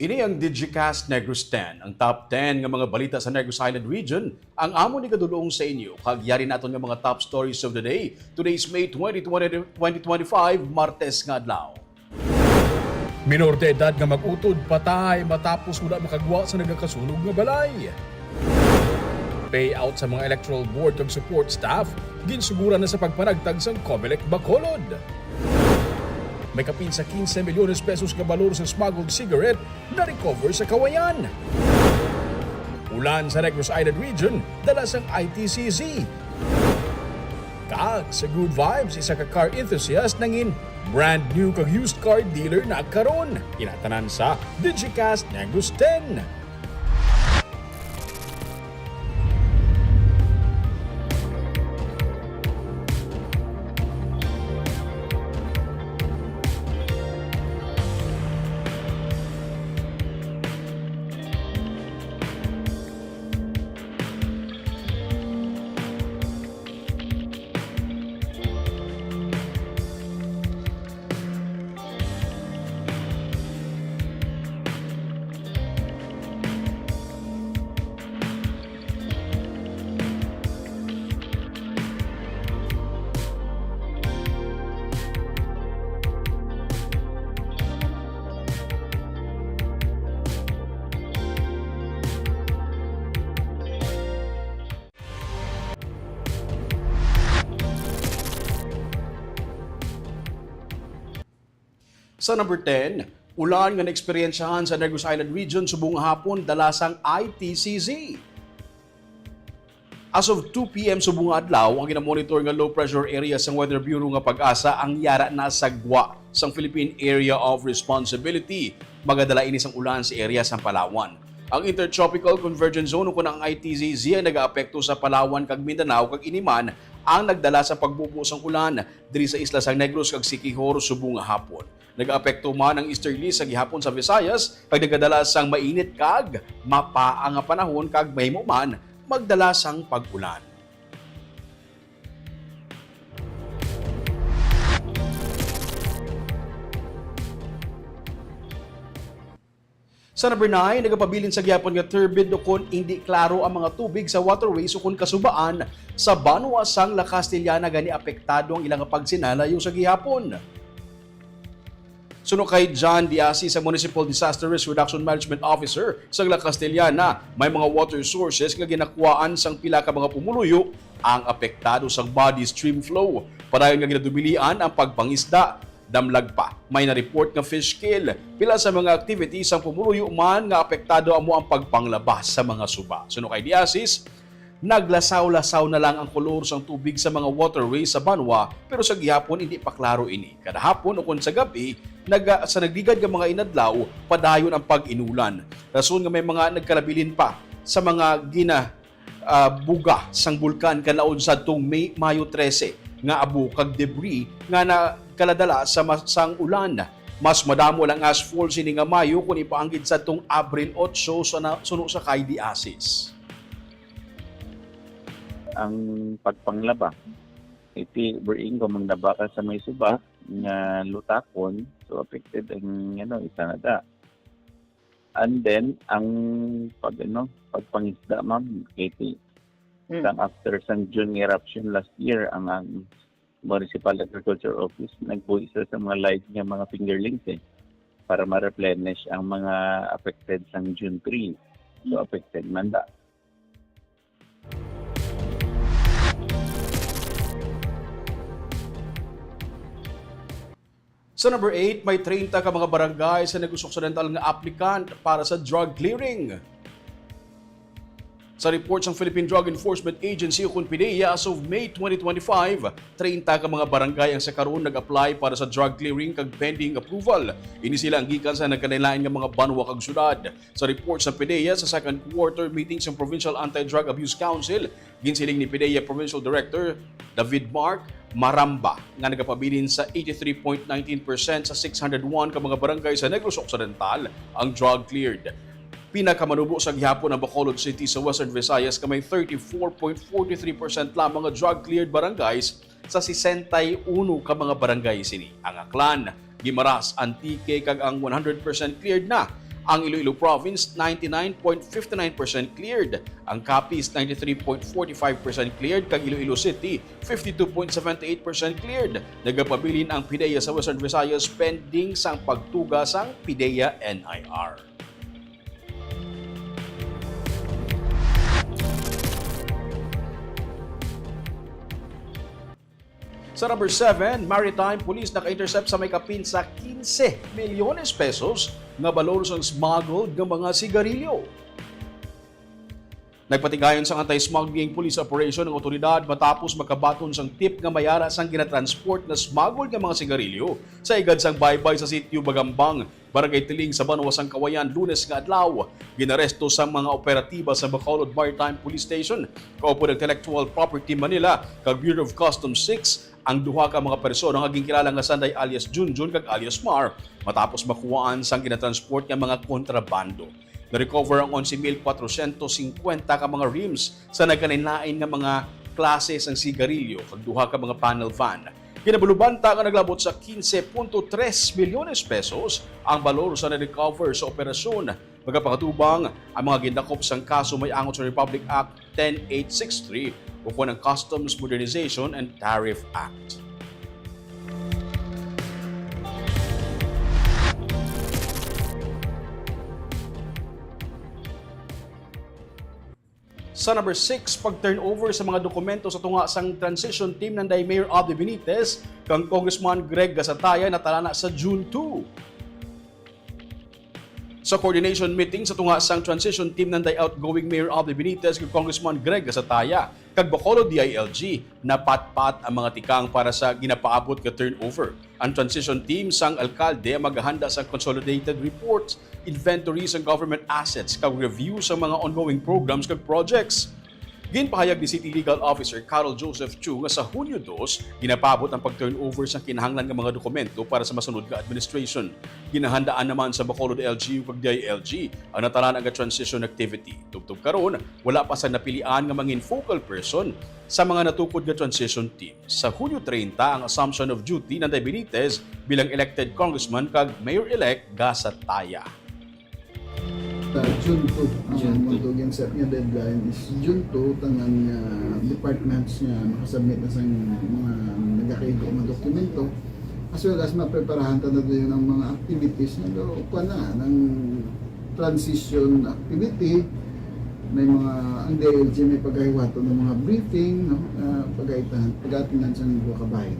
Ini ang Digicast Negros X, ang top 10 nga mga balita sa Negros Island region. Ang amo ni kadulong sa inyo. Kagyari naton nga mga top stories of the day. Today's May 2025, Martes nga adlaw. Minor de edad nga mag-utod patay matapos wala makagwa sa nagakasunog nga balay. Payout sa mga electoral board ug support staff ginsugura na sa pagpanagtag sang COMELEC Bacolod. May kapin sa 15 milyones pesos nga balor sa smuggled cigarette na recover sa Kawayan. Ulan sa Negros Island region, dala sang ITCZ. Kag sa Good Vibes, isa ka car enthusiast nangin brand new kag used car dealer na karon. Inatanan sa Digicast Negros X. Sa number 10, ulan nga naeksperyensyahan sa Negros Island region subong hapon dalasang ITCZ. As of 2 p.m. subong adlaw, ang ginamonitor nga low pressure area sang Weather Bureau nga pag-asa ang yara na sagwa sang Philippine Area of Responsibility. Magadala ini sang ulan sa area sang Palawan. Ang Intertropical Convergence Zone kung ang ITCZ ang nag-aapekto sa Palawan kag Mindanao kag iniman ang nagdala sa pagbubo sang ulan diri sa isla sang Negros kag Siquijor subong hapon. Nag-aapekto man ang easterly sa gihapon sa Visayas kag nagadala sang mainit kag mapaang nga panahon kag mahimo man magdala sang pag-ulan. Sa number 9, nagapabilin sa gihapon nga turbid ukon hindi klaro ang mga tubig sa waterways ukon kasubaan sa Banwa sang La Castellana gani apektado ang ilang pagsinalayo sa gihapon. Suno kay John Diasi sa Municipal Disaster Risk Reduction Management Officer sa La Castellana, may mga water sources nga ginakuhaan sang pila ka mga pumuluyo ang apektado sa body stream flow. Padayon nga ginadubilian ang pagpangisda. Damlag pa, may na-report nga fish kill. Pila sa mga activities ang pumuluyo man nga apektado amo ang pagpanglabas sa mga suba. Suno kay Diasis, naglasaw-lasaw na lang ang kolor sang tubig sa mga waterways sa Banwa pero sa gihapon hindi pa klaro ini. Kada hapon o sa gabi, sa nagdigad nga mga inadlaw, padayon ang pag-inulan. Rason nga may mga nagkalabilin pa sa mga buga sang bulkan kalaod sa tung Mayo 13 nga abu kag debris nga nakaladala sa masang ulan. Mas madamo lang asphalt sini nga Mayo kung ipaanggid sa tung Abril 8 suno sa kay Diasis. Ang pagpanglaba iti bring ko manglaba ka sa may suba nga lutakon so affected ang isa na da, and then ang pagpangisda ma'am iti after sang June eruption last year ang Municipal Agriculture Office nagbuhi sa mga live nga mga fingerlings para ma-replenish ang mga affected sang June 3 so affected man da. Sa number 8, may 30 ka mga barangay sa Negros Occidental nga applicant para sa drug clearing. Sa report ng Philippine Drug Enforcement Agency o PDEA as of May 2025, 30 ka mga barangay ang sa karon nag-apply para sa drug clearing kag pending approval. Ini sila ang gikan sa nagkanailain nga mga banwa kag syudad. Sa report sa PDEA sa second quarter meeting sa Provincial Anti-Drug Abuse Council, ginsiling ni PDEA Provincial Director David Mark Maramba nga nagapabilin sa 83.19% sa 601 ka mga barangay sa Negros Occidental ang drug cleared. Pinakamanubo sa gihapon ng Bacolod City sa Western Visayas kamay 34.43% lamang nga drug-cleared barangays sa 61 ka mga barangay sini. Ang Aklan, Guimaras, Antique kag ang 100% cleared na. Ang Iloilo Province 99.59% cleared. Ang Capiz 93.45% cleared kag Iloilo City 52.78% cleared. Nagapabilin ang PIDEA sa Western Visayas pending sang pagtuga sang PIDEA NIR. Sa number 7, Maritime Police naka-intercept sa may kapin sa 15 milyones pesos nga balor sa smuggled ng mga sigarilyo. Nagpatigayon sa anti-smuggling police operation ng otoridad matapos makabaton sang tip nga mayara sang ginatransport na smuggled nga mga sigarilyo sa igad sang baybay sa sitio Bagambang, Barangay Tiling sa Banwas, Kawayan, Lunes nga adlaw. Ginaresto sa mga operatiba sa Bacolod Maritime Police Station, kaupo ng Intellectual Property Manila kag Bureau of Customs 6 ang duha ka mga persona nga ginkilala nga Sanday alias Junjun kag alias Mar matapos makuhaan sang ginatransport nga mga kontrabando. Na-recover ang 11,450 ka mga rims sa nagkalain-lain nga mga klase sang sigarilyo kag duha ka mga panel van. Kinabulubanta nga naglabot sa 15.3 milyones pesos ang balor sa na-recover sa operasyon. Magapakatubang ang mga gindakop sang kaso may angot sa Republic Act 10863 o ng Customs Modernization and Tariff Act. Sa number 6, pag-turnover sa mga dokumento sa tunga sang transition team ng Mayor Abdi Benitez kang Congressman Greg Gasataya na talana sa June 2. Sa coordination meeting sa tunga sang transition team ng outgoing Mayor Abdi Benitez kag Congressman Greg Gasataya kag Bacolod DILG napatpat ang mga tikang para sa ginapaabot nga turnover. Ang transition team sang alkalde maghahanda sa consolidated reports, inventories ng government assets kag review sa mga ongoing programs kag projects. Ginpahayag ni City Legal Officer Carol Joseph Chu nga sa Hunyo 2, ginapabot ang pag-turnover sa kinahanglan ng mga dokumento para sa masunod nga administration. Ginahandaan naman sa Bacolod LGU kag DILG ang natalaan nga transition activity. Tubtob karon, wala pa sa napilian nga mangin focal person sa mga natukod nga transition team. Sa Hunyo 30, ang assumption of duty ng Benitez bilang elected congressman kag Mayor-elect Gasataya. June 2, ang magiging set niya deadline is June 2, tangang departments niya makasubmit na sa mga nagkakaigo mga dokumento as well as mapreparahan na doon ng mga activities na upan na ng transition activity. May mga ang DLG may paghahiwato ng mga briefing, no? Pag-atinan sa mga kabayan.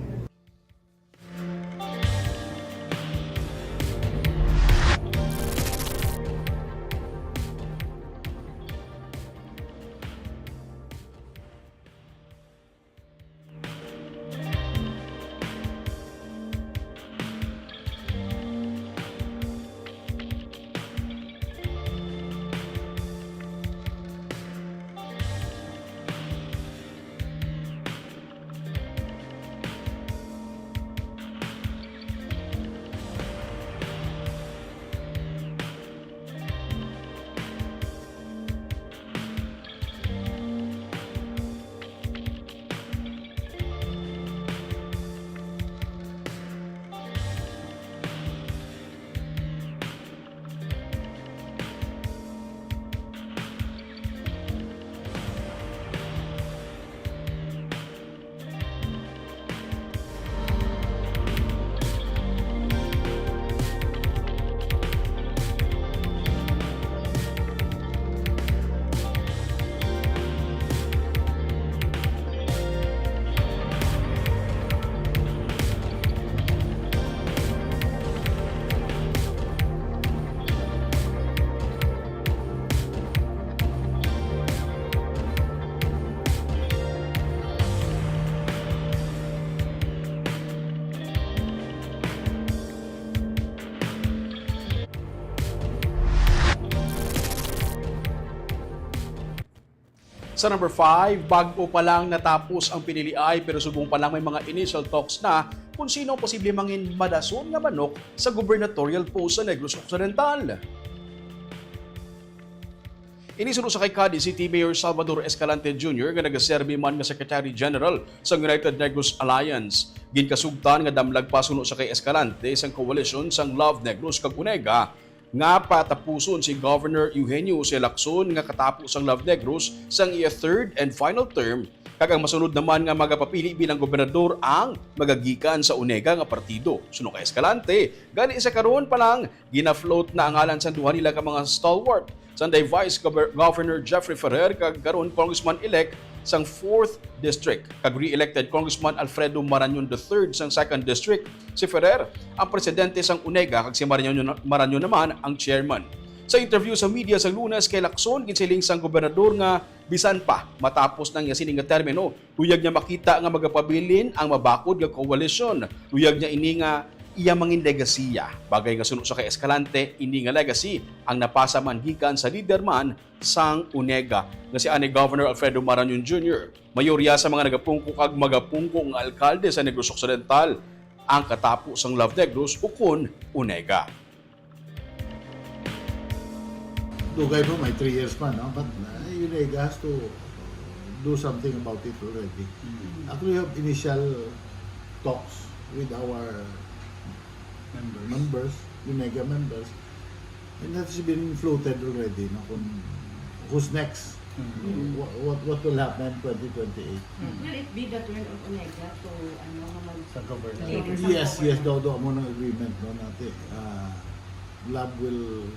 Sa number 5, bago pa lang natapos ang piniliay pero subong pa lang may mga initial talks na kung sino ang posible mangin madason nga manok sa gubernatorial post sa Negros Occidental. Inisunod sa kay Cadiz City Mayor Salvador Escalante Jr. nga nagaserbi man nga Secretary General sa United Negros Alliance. Ginkasugtan nga damlag pasuno sa kay Escalante isang coalition sang Love Negros kag Unega nga patapuson si Governor Eugenio C. Lacson nga katapos ang Love Negros sang iya third and final term, kag ang masunod naman nga magapapili bilang gobernador ang magagikan sa unega nga partido. Suno ka Escalante, gani isa karon pa lang gina-float na ang ngalan sa duha nila ka mga stalwart. Sunday Vice Governor Jeffrey Ferrer kag karon Congressman-elect sang 4th District kag re-elected Congressman Alfredo Marañon III sang 2nd District. Si Ferrer ang presidente sang UNEGA kag si Marañon naman ang chairman. Sa interview sa media sa Lunes kay Lacson, ginsiling sang gobernador nga bisan pa matapos nang yasining nga termino, luyag niya makita nga magapabilin ang mabakod nga coalition. Luyag niya ini nga iya mangin legasiya. Bagay nga suno sa kay Escalante, ini nga legacy ang napasa man gikan sa leader man sang UNEGA nga si ani Governor Alfredo Marañon Jr. Mayorya sa mga nagapungko kag magapungko nga alkalde sa Negros Occidental ang katapos sang Love Negros ukon UNEGA. Dugay po, may 3 years pa, no? But UNEG has to do something about it already. Actually, we have initial talks with our members, UNEGA members, and that's been floated already, no? Kung who's next? What will happen 2028? Will it be the turn of Onega to Sa government? Yes, do mo ng agreement, no, natin. Lab will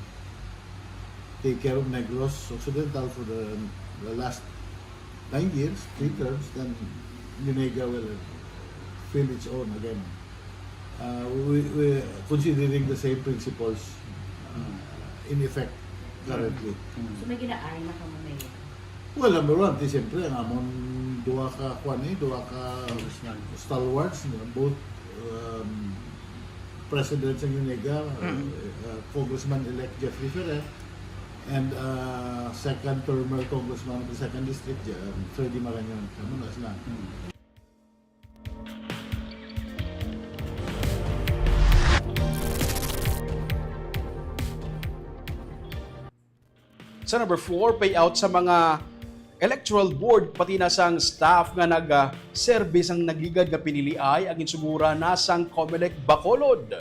take care of Negros Occidental for the last 9 years, 3 terms, then UNEGA will fill its own again. We considering the same principles in effect currently. So may ginaay na ka mamay. Well, number one, siyempre, ang amon duha ka stalwarts, both president ng UNEGA, Congressman-elect Jeffrey Ferrer, and second termer Congressman of the 2nd District, Freddy Marañon. Kamunas lang. Sa number 4, payout sa mga electoral board pati na sang staff nga nag-service ang nagligad nga piniliay ang insumura na sang COMELEC Bacolod.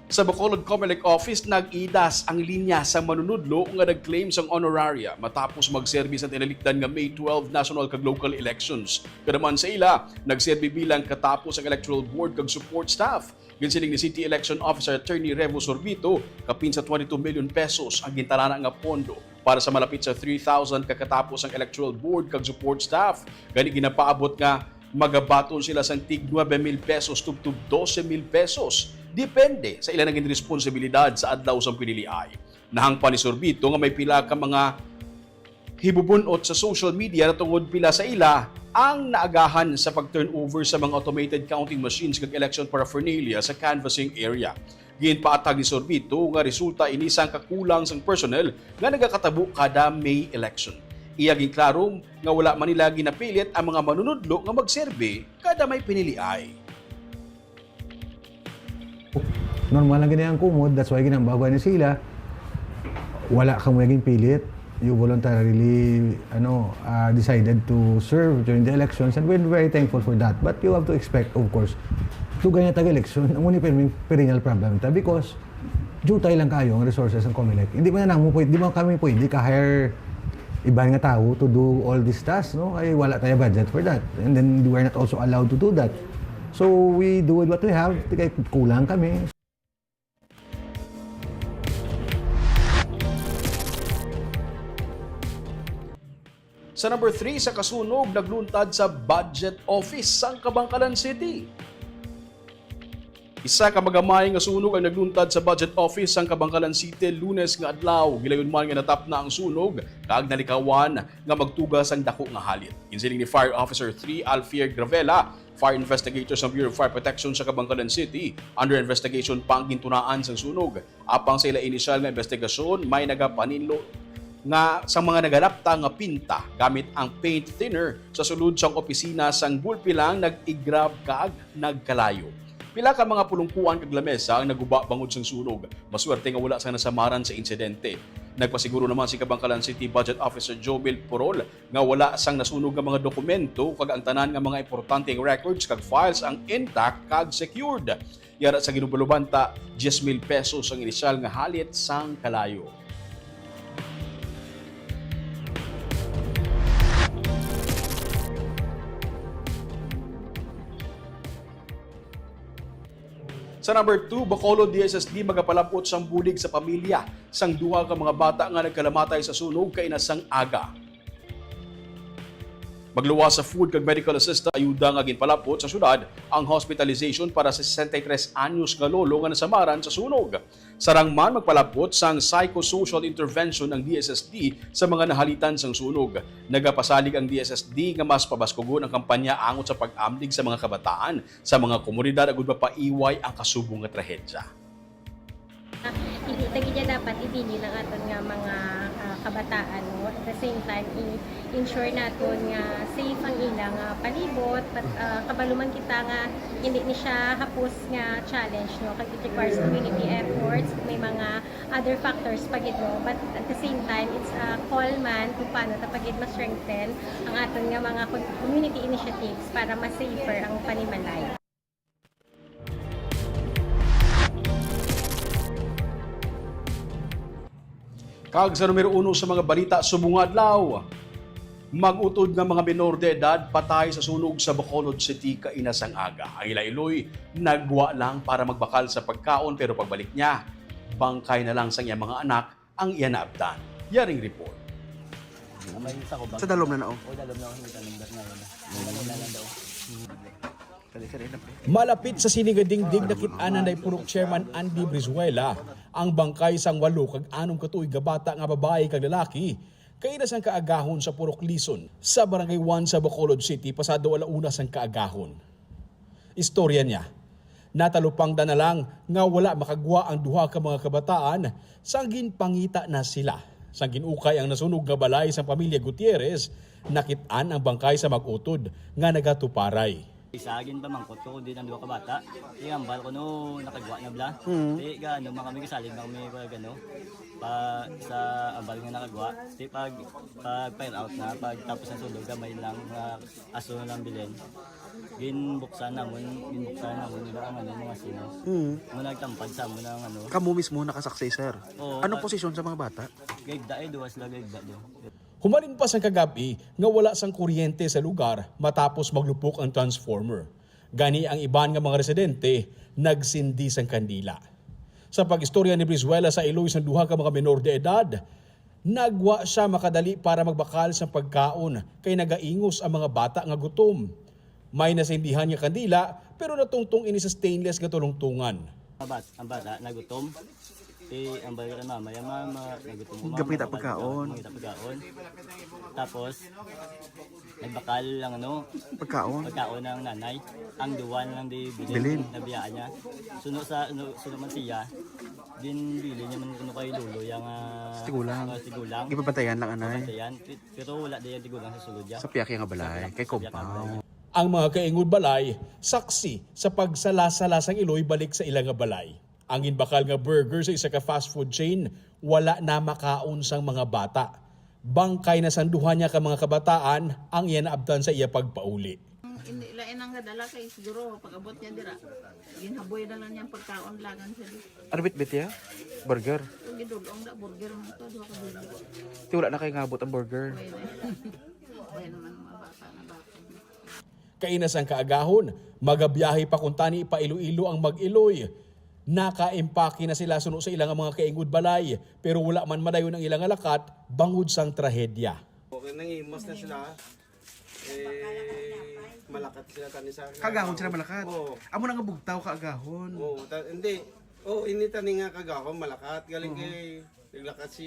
Sa Bacolod COMELEC office, nag-idas ang linya sa manunudlo nga nag-claim sang honoraria matapos mag-service ang tinalikdan nga May 12 national kag local elections. Kanaman sa ila, nagserbi bilang katapos ang electoral board kag support staff. Ginsiling ni City Election Officer Attorney Revo Sorbito, kapin sa 22 million pesos ang gintarana nga pondo para sa malapit sa 3,000 kakatapos ang electoral board kag support staff. Gani ginapaabot nga magabaton sila sang tig 9,000 pesos tubtub 12,000 pesos. Depende sa ilang naging responsibilidad sa adlaw sang piniliay. Nahangpa ni Sorbito nga may pila ka mga hibubunot sa social media na tungod pila sa ila ang naagahan sa pag-turnover sa mga automated counting machines kag election paraphernalia sa canvassing area. Ginpaatag ni Sorbito nga resulta ini sang kakulang sang personnel nga nagakatabo kada May election. Iya ginklaro nga wala man nila ginapilit ang mga manunudlo nga magserbe kada may piniliay. Normal lang ganyan ang kumod, that's why ginambago ni sila. Wala kang maging pilit. You voluntarily decided to serve during the elections and we're very thankful for that. But you have to expect, of course, to ganyan tag-election, ang muna perennial problem ito because jutay lang kayo ang resources ng COMELEC. Hindi mo kami pwede ka-hire ibang nga tao to do all these tasks, no? Ay wala tayo budget for that. And then we are not also allowed to do that. So we do what we have, kulang kami. Sa number 3, sa kasunog, nagluntad sa budget office sang Kabangkalan City. Isa ka magamay nga sunog ang nagluntad sa budget office sang Kabangkalan City Lunes nga adlaw. Gilayon man nga natap na ang sunog kag nalikawan nga magtugas ang dako nga halit. Insiling ni Fire Officer 3 Alfier Gravela, fire investigators ng Bureau of Fire Protection sa Kabangkalan City, under investigation pang gintunaan sang sunog. Apang sa ila inisyal nga investigasyon, may nagapaninlo nga sa mga nagalapta nga pinta gamit ang paint thinner sa sulod sang opisina sang bulpilang nag-igrab kag nagkalayo. Pila ka mga pulungkuan kag lamesa ang naguba bangod sang sunog. Maswerte nga wala sang nasamaran sa insidente. Nagpasiguro naman si Kabangkalan City Budget Officer Jobel Porol nga wala sang nasunog nga mga dokumento kag ang tanan nga mga importanteng records kag files ang intact kag secured. Yara sa ginubalubanta, 10,000 pesos ang inisyal nga halit sang kalayo. Sa number 2, Bacolod DSSD magapalapot sang bulig sa pamilya sang duha ka mga bata nga nagkalamatay sa sunog kainasang aga. Magluwas sa food kag medical assistant ayuda nga ginpalapot sa syudad ang hospitalization para sa 63 anyos nga lolo nga nasamaran sa sunog. Sarang man magpalapot sang psychosocial intervention ang DSSD sa mga nahalitan sang sunog. Nagapasalig ang DSSD nga mas pabaskugon ang kampanya angot sa pag-amdig sa mga kabataan sa mga komunidad agud mapaiway ang kasubong nga trahedya. Hindi niya dapat ibili ng aton nga mga kabataan, no? At the same time i-ensure naton nga safe ang ilang palibot but kabaluman kita nga hindi ni siya hapos nga challenge, no? Kag it requires community efforts, may mga other factors pagid, no? But at the same time it's a call man kung paano tapagid ma-strengthen ang aton nga mga community initiatives para mas safer ang panimalay. Kag sa numero 1 sa mga balita subong adlaw. Mag-utod nga mga minor de edad patay sa sunog sa Bacolod City kainasang aga. Ang ilailoy nagwa lang para magbakal sa pagkaon pero pagbalik niya, bangkay na lang sa iyang mga anak ang iya naabdan. Yaring report. Sa dalom na nao. Malapit sa sinigadingdig nakit-anan na purok Chairman Andy Brizuela ang bangkay sang 8 kag 6 katuig nga bata nga babae kag lalaki kay na sang kaagahon sa purok Lison sa Barangay 1 sa Bacolod City pasado alauna sang kaagahon. Istorya niya, natalupang na lang nga wala makagwa ang duha ka mga kabataan sang ginpangita na sila. Sang ginukay ang nasunog nga balay sa pamilya Gutierrez, nakit-an ang bangkay sa mag-utod nga nagatuparay. Isagin pa mangkot ko din ang duha ka bata. Ambal ko no nakagwa na bla. Di gaano mga kami kasalig na kami pag ano pa sa ambal nga nakagwa. Di pag payout na pag tapos ng sulog gamay lang nga aso lang bilin. Ginbuksan namon nila ang ano mga sino. Mo nagtampad sa mo ng ano. Kamu mismo nakasaksi, sir. Anong posisyon sa mga bata? Gaigda duwas la gaigda do. Humalin pa sang kagabi nga wala sang kuryente sa lugar matapos maglupok ang transformer. Gani ang iban nga mga residente nagsindi sang kandila. Sa pag-istorya ni Brizuela sa iloy sang duha ka mga menor de edad, nagwa siya makadali para magbakal sa pagkaon kay nagaingos ang mga bata nga gutom. May nasindihan nga kandila pero natungtong ini sa stainless nga tulungtungan. Ang bata nagutom. Ang bayo ka mama nagutom mo. Gapita pagkaon. Tapos nagbakal lang ano pagkaon ng nanay. Ang duwan lang di bilin na biyaan niya. Suno man siya. Din bili niya man kuno kay lulo yang tigulang. Gipabantayan lang anay. Pero wala di tigulang sa sulod ya. Sa piyaki nga balay kay compound. Ang mga kaingod balay saksi sa pagsalasala-lasang iloy balik sa ilang nga balay. Ang ginbakal nga burger sa isa ka fast food chain, wala na makaon sang mga bata. Bangkay na sanduhan niya ka mga kabataan ang iya naabtan sa iya pagpauli. Lain ang gadala kay siguro pag-abot niya dira. Ginhaboy na lang niyang pagkaon lagan siya. Ano bit ya? Burger. Gidulong da burger man to duha ka burger. Ti wala na kay ngabot ang burger. Bay naman mga bata na bata. Kainas ang kaagahon, magabiyahe pa kung tani pa Iloilo ang mag-iloy. Naka-impake na sila suno sa ilang mga kaingod balay pero wala man madayon ang ilang alakat bangod sang trahedya. Okay, nangimos na sila. Malakat sila tani sa Kagahon sila malakat. Oo. Amo na nga bugtaw kaagahon. Hindi. Ini tani nga kagahon malakat galing kay naglakat si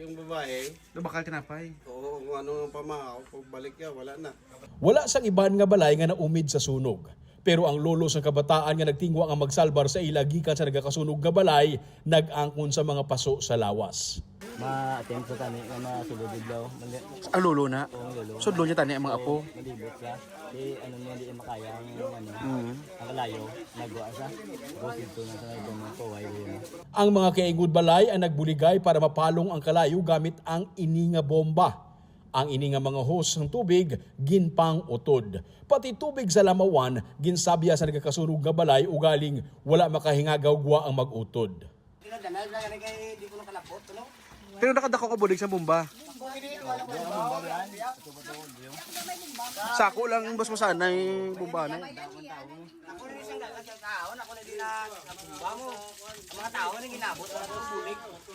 yung babae. Bakal tinapay. Oo, kung ano ang pamao, pagbalik niya wala na. Wala sang iban nga balay nga naumid sa sunog. Pero ang lolo sa kabataan nga nagtingwa nga magsalbar sa ila gikan sa nagakasunog nga balay, nag-angkon sa mga paso sa lawas. Ma-attempt sa tani nga masulod daw. Ang lolo na. Oo, lolo. Sudlo niya tani ang mga apo. Malibot siya. Ano niya di makaya ang kalayo. Nagwa sa. Bosid to na sa nagdamo ko why yun. Ang mga kaingod balay ang nagbuligay para mapalong ang kalayo gamit ang ini nga bomba. Ang ini nga mga hose ng tubig ginpang utod. Pati tubig sa lamawan ginsabya sa nagakasunog nga balay ugaling wala makahingagaw-gwa ang mag-utod. Pero nakadako ka bulig sa bomba. Sako lang bas mo sana yung bomba na.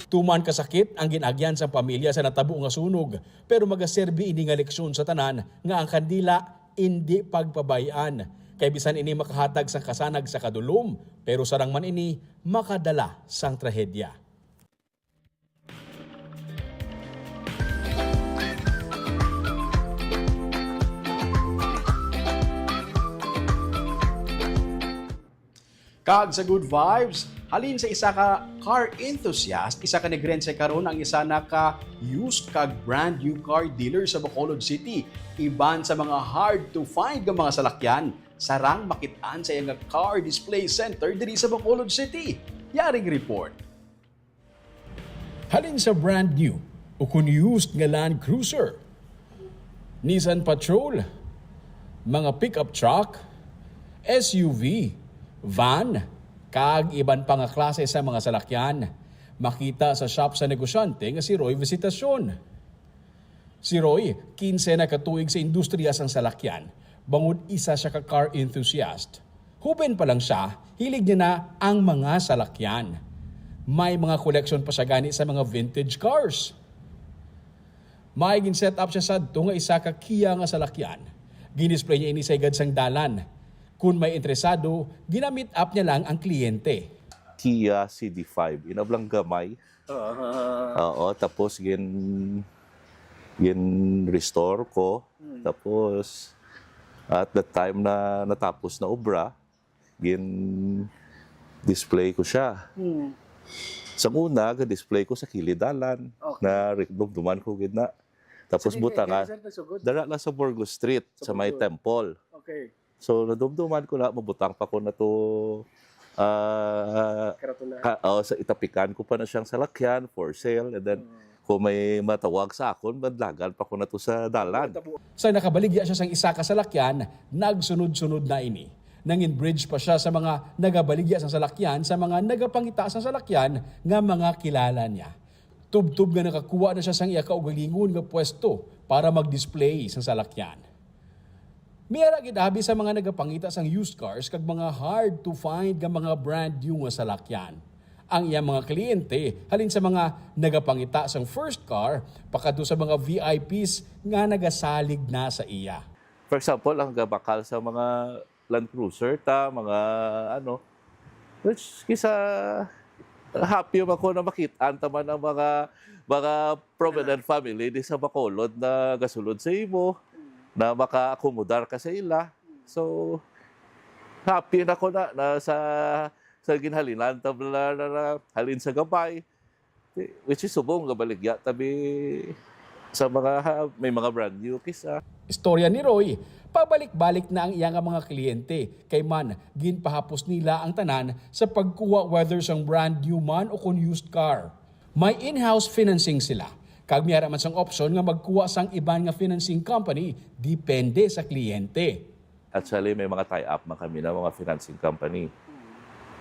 Tuman kasakit ang ginagyan sa pamilya sa natabo nga sunog, pero magaserbi ini nga leksyon sa tanan nga ang kandila hindi pagpabayaan. Kay bisan ini makahatag sang kasanag sa kadulom, pero sarang man ini makadala sang trahedya. Kag sa good vibes, halin sa isa ka car enthusiast, isa ka negrense karon ang isa na ka used kag brand new car dealer sa Bacolod City. Iban sa mga hard to find nga mga salakyan, sarang makitaan sa iyang car display center diri sa Bacolod City. Yaring report. Halin sa brand new o kun used nga Land Cruiser, Nissan Patrol, mga pickup truck, SUV, van, kag iban pa nga klase sa mga salakyan. Makita sa shop sa negosyante nga si Roy Visitasyon. Si Roy, 15 na katuig sa industriya sang salakyan. Bangod isa siya ka car enthusiast. Huben pa lang siya, hilig niya na ang mga salakyan. May mga collection pa siya gani sa mga vintage cars. May gin-set up siya sadto nga isa ka Kia nga salakyan. Ginisplay niya ini sa igad sang dalan. Kung may interesado, ginamit up niya lang ang kliyente. Kia CD5, inablang gamay. Oo, tapos restore ko. Tapos at the time na natapos na obra, display ko siya. Sa una, display ko sa kilidalan na dumduman ko gid na. Tapos buta nga, dara lang sa Burgos Street, sa may temple. Okay. So, nadumduman ko na, mabutang pa ko na to, sa itapikan ko pa na siyang salakyan for sale. And then, kung may matawag sa akon, madlagan pa ko na to sa dalan. Sa nakabaligya siya sang isa ka salakyan, nagsunod-sunod na ini. Nangin-bridge pa siya sa mga nagabaligya sa salakyan, sa mga nagapangita sa salakyan nga mga kilala niya. Tub-tub nga nakakuha na siya sang iya kaugalingon nga pwesto para mag-display sa salakyan. Miyara gidabi sa mga nagapangita sang used cars kag mga hard to find nga mga brand new nga salakyan. Ang iyang mga kliyente halin sa mga nagapangita sang first car pakadto sa mga VIPs nga nagasalig na sa iya. For example, ang gabakal sa mga Land Cruiser mga which kisa happy ako na makitaan taman ang mga prominent family di sa Bacolod na gasulod sa imo na maka-akomodar ka sa ila. So, happy na ko na sa ginhalinan, tabla na halin sa gabay, which is subong gabaligya, tabi sa may mga brand new kisa. Istorya ni Roy, pabalik-balik na ang iyang mga kliyente, kay man ginpahapos nila ang tanan sa pagkuha whether sang brand new man o kung used car. May in-house financing sila. Kag miyara man sang option nga magkuha sang iban nga financing company, depende sa kliyente. Actually, may mga tie-up man kami na mga financing company.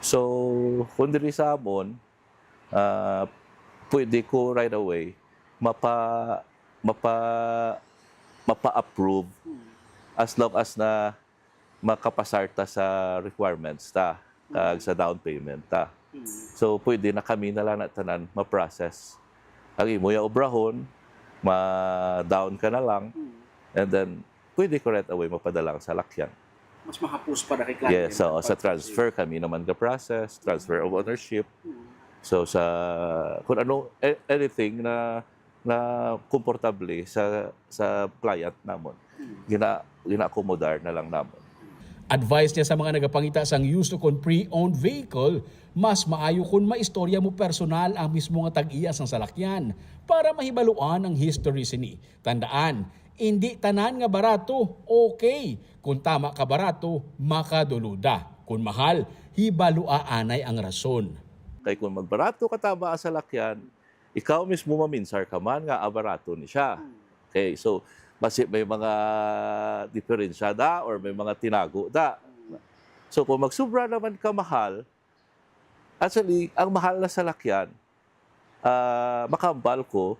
So, kung diri sa amon, pwede ko right away mapa-approve as long as na makapasarta sa requirements ta, kag sa down payment ta. So, pwede na kami na lang tanan ma-process. Ang imo ya obrahon, ma-down ka na lang, and then pwede ko right away mapadala sa lakyan. Mas mahapos para kay client. Yes, so sa transfer kami naman process, transfer of ownership. So kung anything na komportable sa client namon, gina-accommodar na lang namon. Advice niya sa mga nagapangita sang used to kon pre-owned vehicle, mas maayo kung maistorya mo personal ang mismo nga tag-iya sang salakyan para mahibaluan ang history sini. Tandaan, hindi tanan nga barato, okay. Kung tama ka barato, makaduluda. Kung mahal, hibalua anay ang rason. Kaya kung magbarato ka tama sa salakyan, ikaw mismo maminsar ka man nga abarato ni siya. Okay, so basi may mga diferensya da or may mga tinago da. So kung magsubra naman ka mahal, actually, ang mahal na salakyan, makambal ko,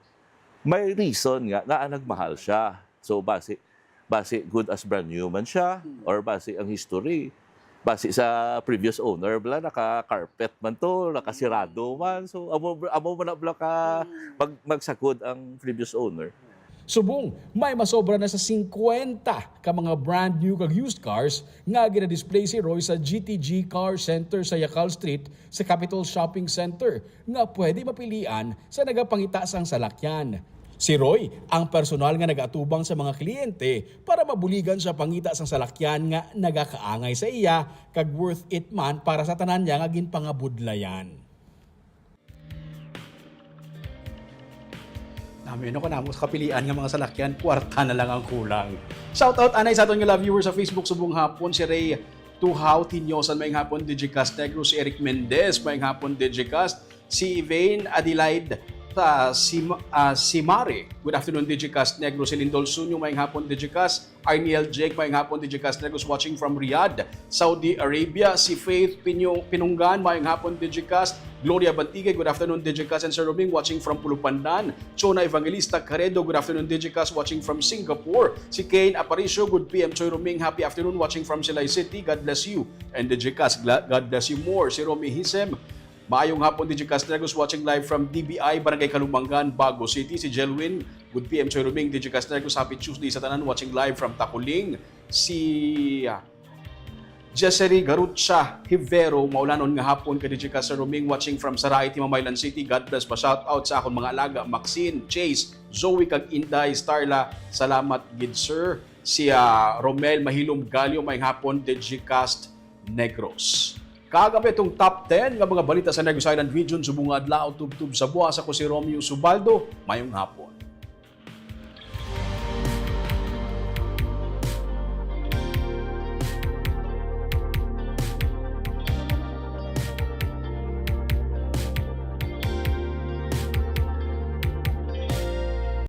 may reason nga nagmahal siya. So base good as brand new man siya, or base ang history, base sa previous owner, bala naka-carpet man to, nakasirado man. So amo man na bala ka magsagod ang previous owner. Subong, may masobra na sa 50 ka mga brand new kag used cars nga gina-display si Roy sa GTG Car Center sa Yacal Street sa Capital Shopping Center nga pwede mapilian sa nagapangita sang salakyan. Si Roy ang personal nga nag-atubang sa mga kliyente para mabuligan sa pangita sang salakyan nga nagakaangay sa iya kag worth it man para sa tanan niya nga ginpangabudlayan. Namin ko na mo sa kapilian ng mga salakyan, kwarta na lang ang kulang. Shoutout anay sa aton nga love viewers sa Facebook subong hapon, si Ray Tuhaw Tinyosan maing hapon, Digicast Negros, si Eric Mendez maing hapon, Digicast, si Ivane Adelaide si Mare, good afternoon Digicast Negros, si Lindol Sunyo maing hapon, Digicast, Arniel Jake maing hapon, Digicast Negros watching from Riyadh, Saudi Arabia, si Faith Pinunggan maing hapon, Digicast, Gloria Bantigay, good afternoon Digicast, and Sir Roming watching from Pulupandan, Chona Evangelista Caredo, good afternoon Digicast watching from Singapore, si Kane Aparicio, good PM Choy Roming, happy afternoon watching from Silay City, God bless you, and Digicast, God bless you more, si Romy Hisem, maayong hapon Digicast Negros watching live from DBI, Barangay Kalumbangan, Bago City, si Jelwin, good PM Choy Roming, Digicast Negros, happy Tuesday sa tanan watching live from Takuling, si Jessery Garutsa Hivero, maulanon nga hapon ka Digicast Roming watching from Sarai, Timamaylan City, God bless pa, shout out sa akong mga alaga, Maxine, Chase, Zoe kag Inday, Starla, salamat gid sir, si Romel Mahilom Galio, maayong hapon Digicast Negros. Kagabi itong top 10 nga mga balita sa Negros Island Region, subong adlaw tubtub sa buwas. Ako si Romeo Subaldo, mayong hapon.